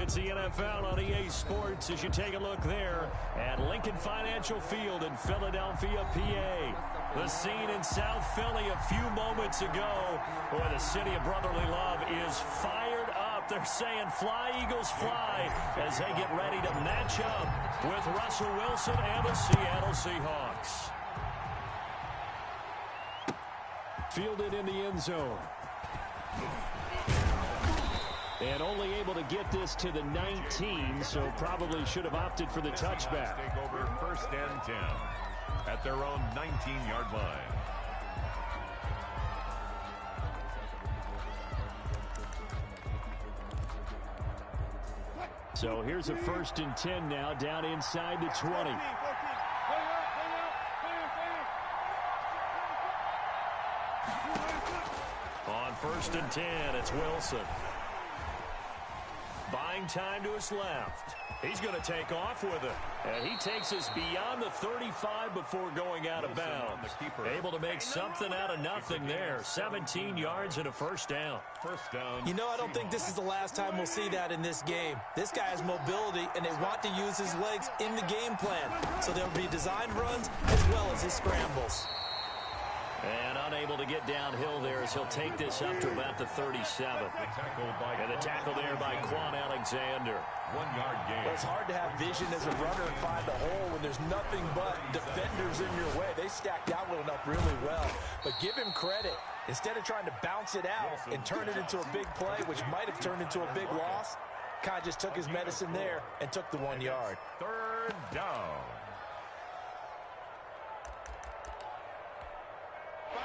It's the NFL on EA Sports as you take a look there at Lincoln Financial Field in Philadelphia, PA. The scene in South Philly a few moments ago where the city of brotherly love is fired up. They're saying fly, Eagles, fly as they get ready to match up with Russell Wilson and the Seattle Seahawks. Fielded in the end zone. And only able to get this to the 19, so probably should have opted for the touchback. Take over first and 10 at their own 19-yard line. So here's a first and 10 now, down inside the 20. On first and 10, it's Wilson. Buying time to his left. He's going to take off with it. And he takes us beyond the 35 before going out of bounds. Able to make something out of nothing there. 17 yards and a first down. First down. You know, I don't think this is the last time we'll see that in this game. This guy has mobility, and they want to use his legs in the game plan. So there'll be designed runs as well as his scrambles. And unable to get downhill there as he'll take this up to about the 37. And the tackle there by Quan Alexander. 1 yard gain. Well, it's hard to have vision as a runner and find the hole when there's nothing but defenders in your way. They stacked that one up really well. But give him credit. Instead of trying to bounce it out and turn it into a big play, which might have turned into a big loss, kind of just took his medicine there and took the 1 yard. Third down.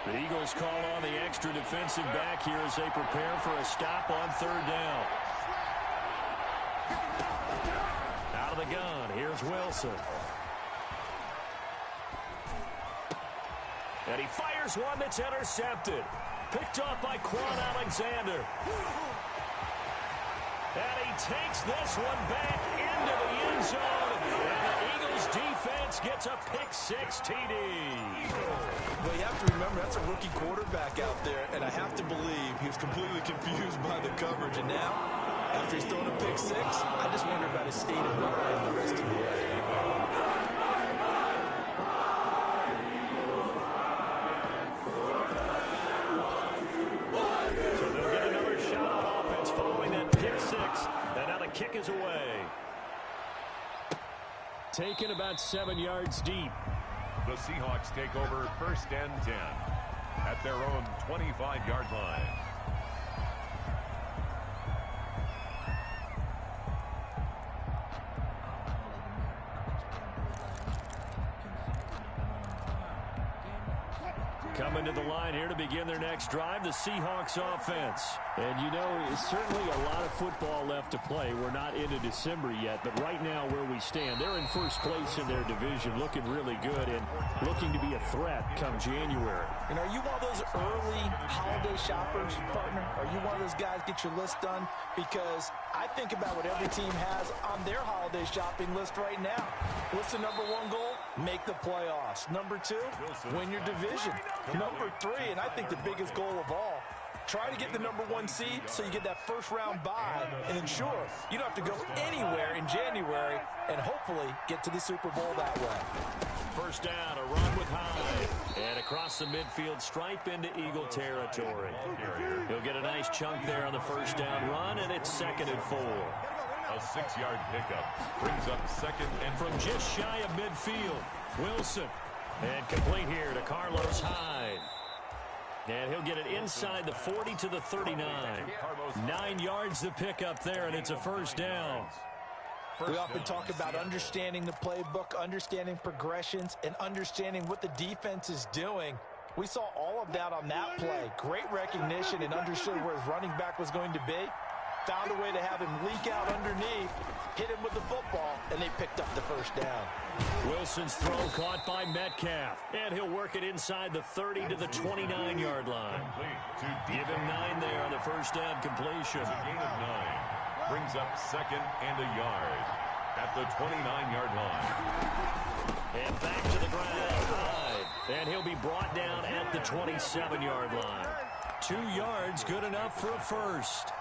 The Eagles call on the extra defensive back here as they prepare for a stop on third down. Out of the gun, here's Wilson. And he fires one that's intercepted. Picked off by Quan Alexander. And he takes this one back into the end zone. And the Eagles defense gets a pick-6 TD. Well, you have to remember, that's a rookie quarterback out there, and I have to believe he was completely confused by the coverage. And now, after he's thrown a pick-6, I just wonder about his state of mind the rest of the way. So they'll get another shot on offense following that pick-6, and now the kick is away. Taken about 7 yards deep. The Seahawks take over first and 10 at their own 25-yard line. Coming to the line here to begin their next drive, the Seahawks offense. And you know, it's certainly a lot of football left to play. We're not into December yet, but right now where we stand, they're in first place in their division, looking really good and looking to be a threat come January. And are you one of those early holiday shoppers, partner? Are you one of those guys get your list done? Because I think about what every team has on their holiday shopping list right now. What's the number 1 goal? Make the playoffs. Number 2, win your division. Number 3, and I think the biggest goal of all, try to get the number 1 seed so you get that first-round bye and ensure you don't have to go anywhere in January and hopefully get to the Super Bowl that way. First down, a run with Hyde. And across the midfield stripe into Eagle territory. He'll get a nice chunk there on the first down run, and it's 2nd and 4. A 6-yard pickup brings up 2nd and from just shy of midfield. Wilson. And complete here to Carlos Hyde. And he'll get it inside the 40 to the 39. 9 yards the pickup there, and it's a first down. We often talk about understanding the playbook, understanding progressions, and understanding what the defense is doing. We saw all of that on that play. Great recognition and understood where his running back was going to be. Found a way to have him leak out underneath, hit him with the football, and they picked up the first down. Wilson's throw caught by Metcalf, and he'll work it inside the 30 to the 29-yard line. Give him 9 there on the first down completion. A gain of 9 brings up 2nd and a yard at the 29-yard line. And back to the ground, Hyde, and he'll be brought down at the 27-yard line. 2 yards, good enough for a first.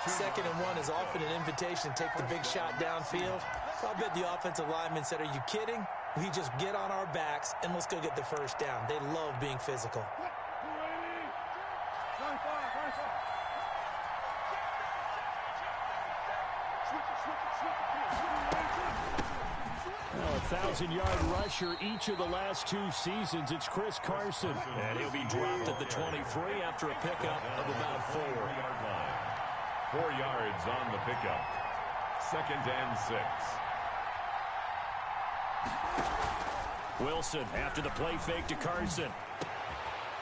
2nd and 1 is often an invitation to take the big shot downfield. So I bet the offensive lineman said, are you kidding? We just get on our backs and let's go get the first down. They love being physical. Well, a 1,000-yard rusher each of the last 2 seasons. It's Chris Carson. And he'll be dropped at the 23 after a pickup of about 4. 4 yards on the pickup. 2nd and 6. Wilson after the play fake to Carson.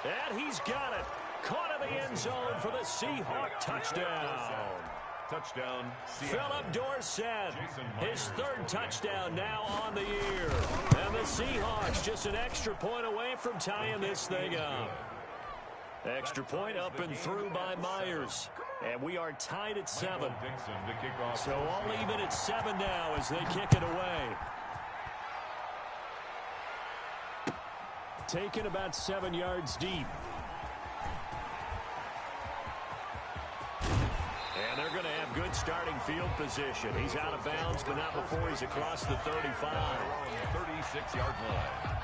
And he's got it. Caught in the end zone for the Seahawks touchdown. Touchdown, Seattle. Philip Dorsett, his 3rd touchdown now on the year. And the Seahawks just an extra point away from tying this thing up. Extra point up and through by Myers. And we are tied at 7. So all even at 7 now as they kick it away. Taken about 7 yards deep. And they're going to have good starting field position. He's out of bounds, but not before he's across the 35. 36-yard line.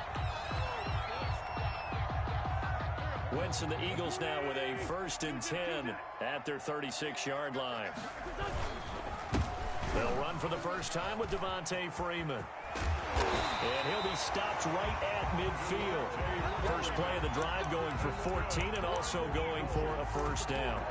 Wentz and the Eagles now with a 1st and 10 at their 36-yard line. They'll run for the first time with Devontae Freeman. And he'll be stopped right at midfield. First play of the drive going for 14 and also going for a first down.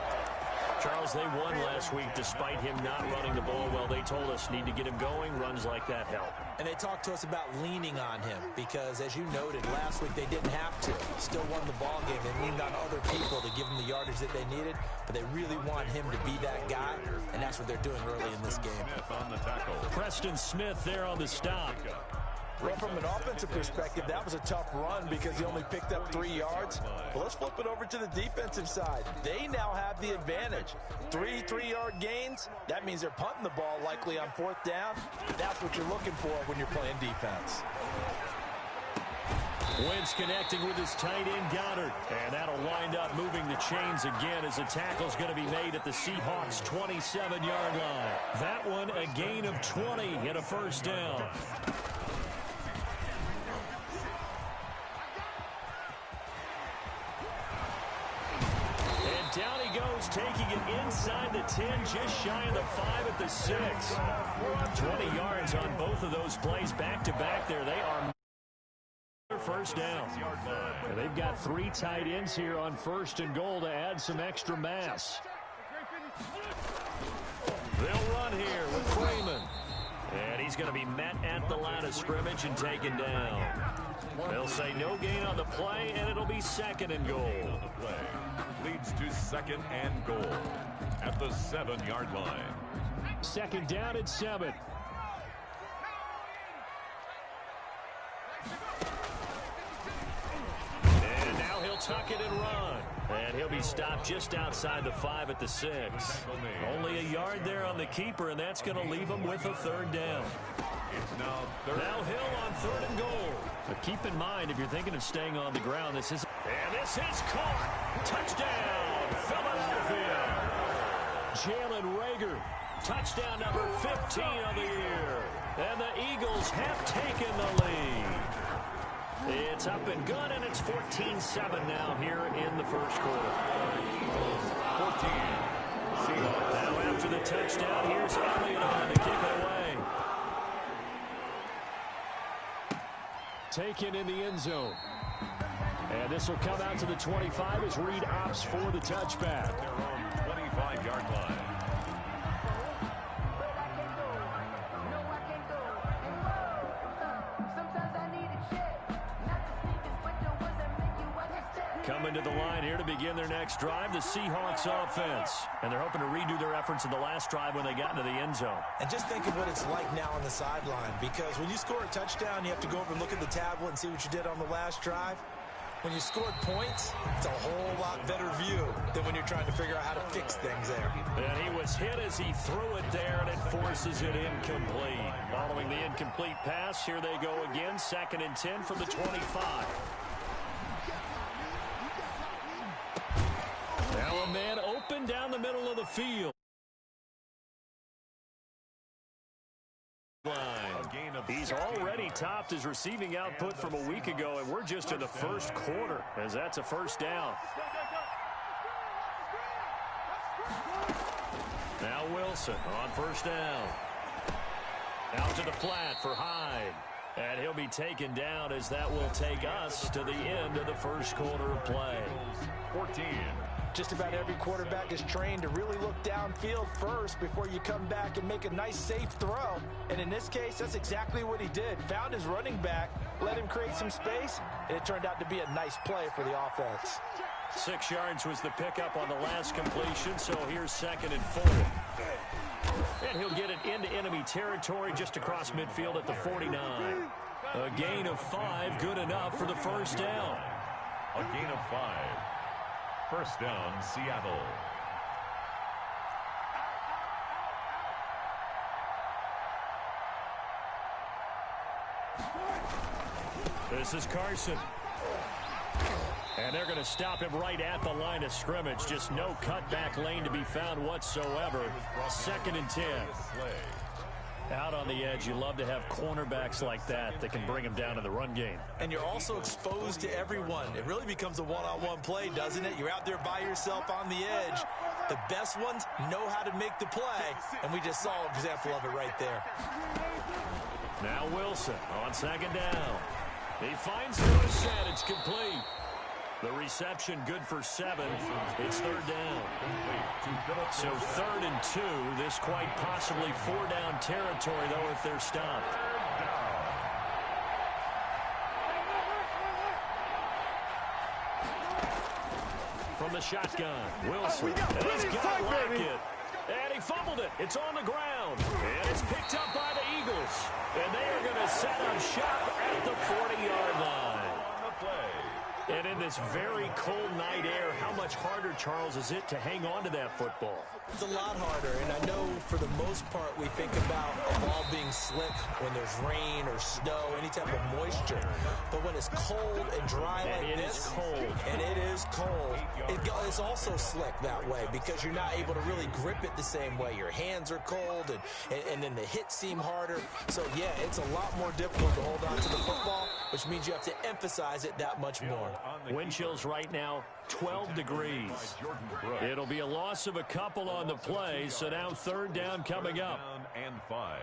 Charles, they won last week despite him not running the ball well. They told us need to get him going. Runs like that help. And they talked to us about leaning on him because, as you noted, last week they didn't have to. Still won the ball game. They leaned on other people to give them the yardage that they needed, but they really want him to be that guy, and that's what they're doing early in this game. Preston Smith there on the stop. Well, from an offensive perspective, that was a tough run because he only picked up 3 yards. But let's flip it over to the defensive side. They now have the advantage. 3 3-yard gains. That means they're punting the ball likely on 4th down. That's what you're looking for when you're playing defense. Wentz connecting with his tight end Goddard. And that'll wind up moving the chains again as the tackle's going to be made at the Seahawks' 27-yard line. That one a gain of 20 and a first down. Down he goes, taking it inside the 10, just shy of the 5 at the 6. 20 yards on both of those plays back-to-back there. They are first down. And they've got 3 tight ends here on 1st and goal to add some extra mass. They'll run here with Freeman. And he's going to be met at the line of scrimmage and taken down. They'll say no gain on the play, and it'll be 2nd and goal. Leads to 2nd and goal at the 7-yard line. 2nd down at 7. And now he'll tuck it and run. And he'll be stopped just outside the 5 at the 6. Only a yard there on the keeper, and that's going to leave him with a 3rd down. It's now Hill on 3rd and goal. But keep in mind, if you're thinking of staying on the ground, this is caught. Touchdown, Philadelphia. Jalen Reagor, touchdown number 15 of the year. And the Eagles have taken the lead. It's up and good, and it's 14-7 now here in the first quarter. 14. Now after the touchdown, here's Elliott on to kick it away. Taken in the end zone. And this will come out to the 25 as Reed opts for the touchback. Their own 25-yard line. Coming to the line here to begin their next drive, the Seahawks offense. And they're hoping to redo their efforts in the last drive when they got into the end zone. And just think of what it's like now on the sideline, because when you score a touchdown, you have to go over and look at the tablet and see what you did on the last drive. When you scored points, it's a whole lot better view than when you're trying to figure out how to fix things there. And he was hit as he threw it there, and it forces it incomplete. Following the incomplete pass, here they go again, 2nd and 10 from the 25. Now a man open down the middle of the field. he's already topped his receiving output from a week ago, and we're just in the first quarter, as that's a first down. Now Wilson on first down. Out to the flat for Hyde. And he'll be taken down as that will take us to the end of the first quarter of play. 14. Just about every quarterback is trained to really look downfield first before you come back and make a nice, safe throw. And in this case, that's exactly what he did. Found his running back, let him create some space, and it turned out to be a nice play for the offense. 6 yards was the pickup on the last completion, so here's 2nd and 4. And he'll get it into enemy territory just across midfield at the 49. A gain of 5, good enough for the first down. A gain of 5. First down, Seattle. This is Carson. And they're going to stop him right at the line of scrimmage. Just no cutback lane to be found whatsoever. 2nd and 10. Out on the edge, you love to have cornerbacks like that can bring him down in the run game. And you're also exposed to everyone. It really becomes a one-on-one play, doesn't it? You're out there by yourself on the edge. The best ones know how to make the play, and we just saw an example of it right there. Now Wilson on 2nd down. He finds Lewis, and it's complete. The reception good for 7. It's 3rd down. So 3rd and 2. This quite possibly 4-down territory, though, if they're stopped. From the shotgun, Wilson. And he's got Lockett. And he fumbled it. It's on the ground. And it's picked up by the Eagles. And they are going to set up shop at the 40-yard line. And in this very cold night air, how much harder, Charles, is it to hang on to that football? It's a lot harder, and I know for the most part we think about a ball being slick when there's rain or snow, any type of moisture. But when it's cold and dry like this, and it is cold, it's also slick that way because you're not able to really grip it the same way. Your hands are cold, and then the hits seem harder. So, yeah, it's a lot more difficult to hold on to the football, which means you have to emphasize it that much more. Wind chills right now, 12 degrees. It'll be a loss of a couple on the play, so now 3rd down coming up. And 5.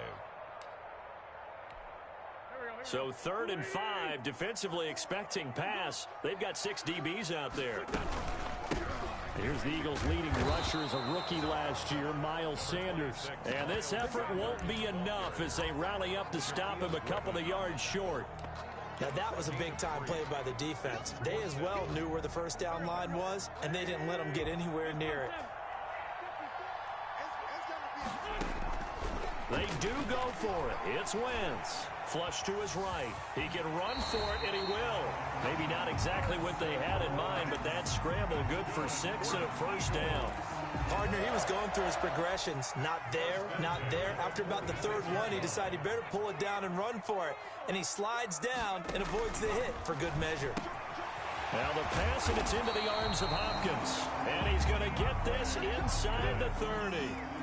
So 3rd and 5, defensively expecting pass. They've got 6 DBs out there. Here's the Eagles' leading rusher as a rookie last year, Miles Sanders. And this effort won't be enough as they rally up to stop him a couple of yards short. Now, that was a big-time play by the defense. They as well knew where the first down line was, and they didn't let them get anywhere near it. They do go for it. It's Wentz. Flush to his right. He can run for it, and he will. Maybe not exactly what they had in mind, but that scramble good for 6 and a first down. Partner, he was going through his progressions. Not there, not there. After about the 3rd one, he decided he better pull it down and run for it. And he slides down and avoids the hit for good measure. Now the pass, and it's into the arms of Hopkins. And he's going to get this inside the 30.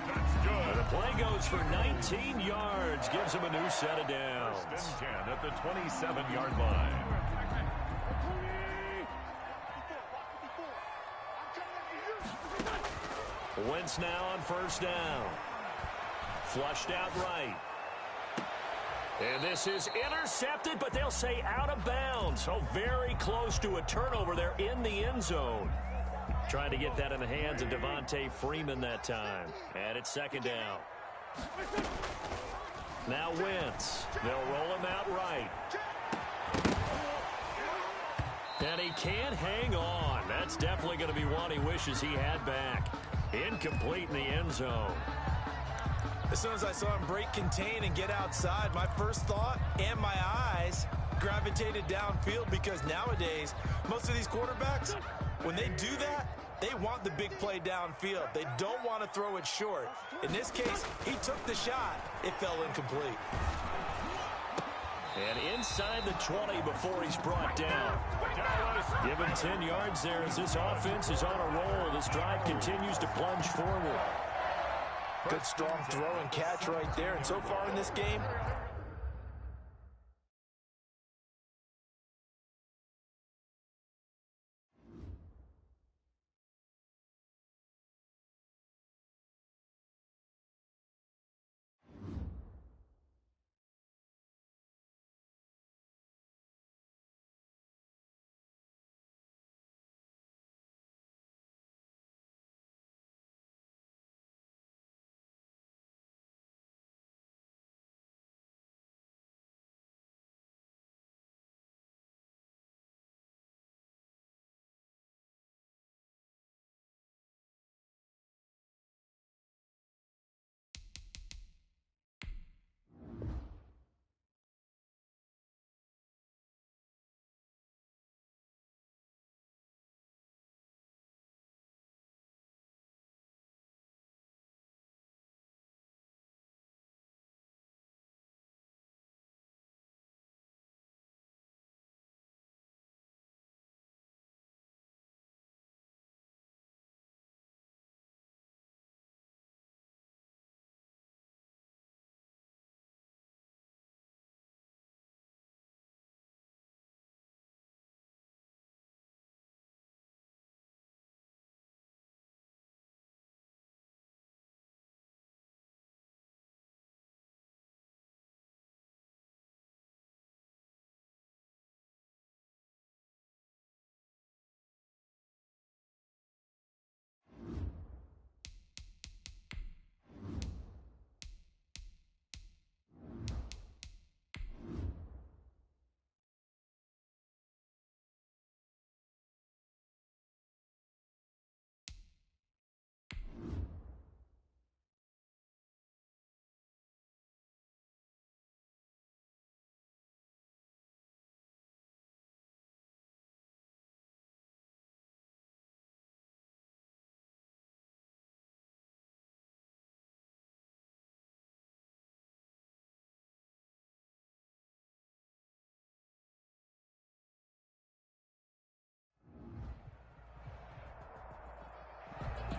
That's good. The play goes for 19 yards. Gives him a new set of downs. 10 at the 27-yard line. Wentz now on first down. Flushed out right. And this is intercepted, but they'll say out of bounds. So very close to a turnover there in the end zone. Trying to get that in the hands of Devontae Freeman that time. And it's 2nd down. Now Wentz. They'll roll him out right. And he can't hang on. That's definitely going to be one he wishes he had back. Incomplete in the end zone. As soon as I saw him break contain and get outside, my first thought and my eyes gravitated downfield because nowadays, most of these quarterbacks, when they do that, they want the big play downfield. They don't want to throw it short. In this case, he took the shot. It fell incomplete. And inside the 20 before he's brought down. Give him 10 yards there as this offense is on a roll. This drive continues to plunge forward. Good strong throw and catch right there. And so far in this game,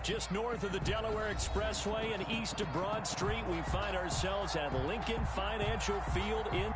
Just north of the Delaware Expressway and east of Broad Street, we find ourselves at Lincoln Financial Field in